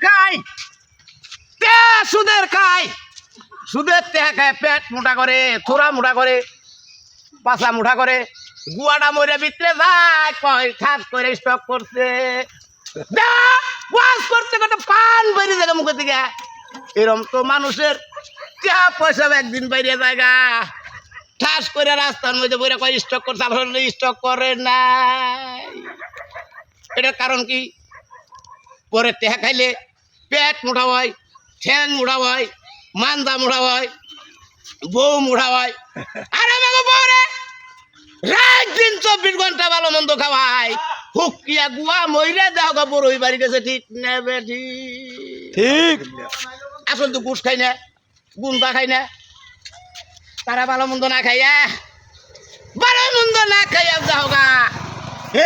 খায় তে সুদের খায় সুদের টেহা খায় পেট মোটা করে থোড়া মোটা করে পাছা মোটা করে গুয়াটা মরে ভিতরে যায় কয় ঠাস করে স্টক করছে ওয়াশ করতে করতে পান বেরিয়ে যায় মুখের দিকে এরম তো মানুষের টেহা পয়সা একদিন বেরিয়ে জায়গা ঠাস করে রাস্তার মধ্যে বইরা কয় স্টক করছে আপনার স্টক করে নাই এটার কারণ কি পরে টেহা খাইলে পেট মোটা হয় ঠ্যাং মোটা হয় মান্দা মোটা হয় বউ মোটা হয় আরে বাবা বউ রে রাত দিন 24 ঘন্টা ভালো মন্দ খাওয়াই হুকিয়া গুয়া মইরা দেহ গা বড় হই বাড়ি গেছে ঠিক নেবে ঠিক আসল তো গুস খাই না গুন্দা খাই না তারা ভালো মন্দ না খাইয়া ভালো মন্দ না খাইয়া যাও গা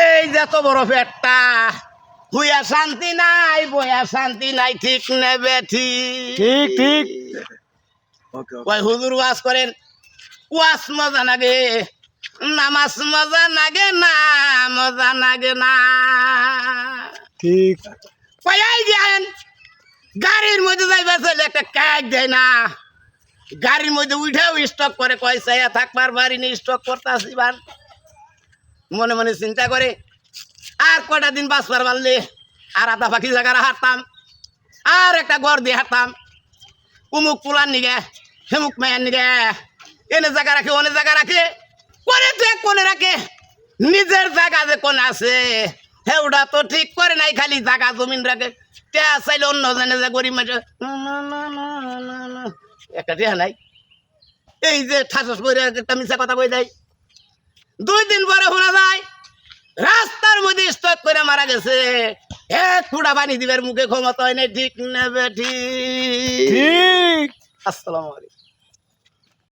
এই যত বড় পেটটা হুইয়া শান্তি নাই বইয়া শান্তি নাই ঠিক নেবে ঠিক ঠিক ওই হুজুর ওয়াজ করেন ওয়াজ মজা লাগে নামাজ মজা লাগে না মজা লাগে না ঠিক কয়াই যান গাড়ির মধ্যে যাইবা চলে একটা কাজ দেয় না গাড়ির মধ্যে উঠেও স্টক করে কয়সা থাকবার বাড়ি নিয়ে স্টক করতে আসিবার মনে মনে চিন্তা করে আর কটা দিন বাঁচবার পারলে আর আধা পাখি জায়গায় হাঁটতাম আর একটা ঘর দিয়ে হাঁটতাম উমুক পুলার নিগে হেমুক মায়ের নিগে এনে জায়গা রাখে অনেক জায়গা রাখে কোনে রাখে নিজের জায়গা যে কোন আছে হেউডা তো ঠিক করে নাই খালি জায়গা জমিন রাখে টেয়া চাইলে অন্য জনে যে গরিব মানুষ একটা টেয়া নাই এই যে ঠাস করে একটা মিশা কথা কই দেয় 2 দিন পরে শোনা যায় রাস্তার মধ্যে স্টক করে মারা গেছে এক ফুটা পানি দিবার মুখে ক্ষমতা হয় না ঠিক নেবে ঠিক আসসালামু আলাইকুম।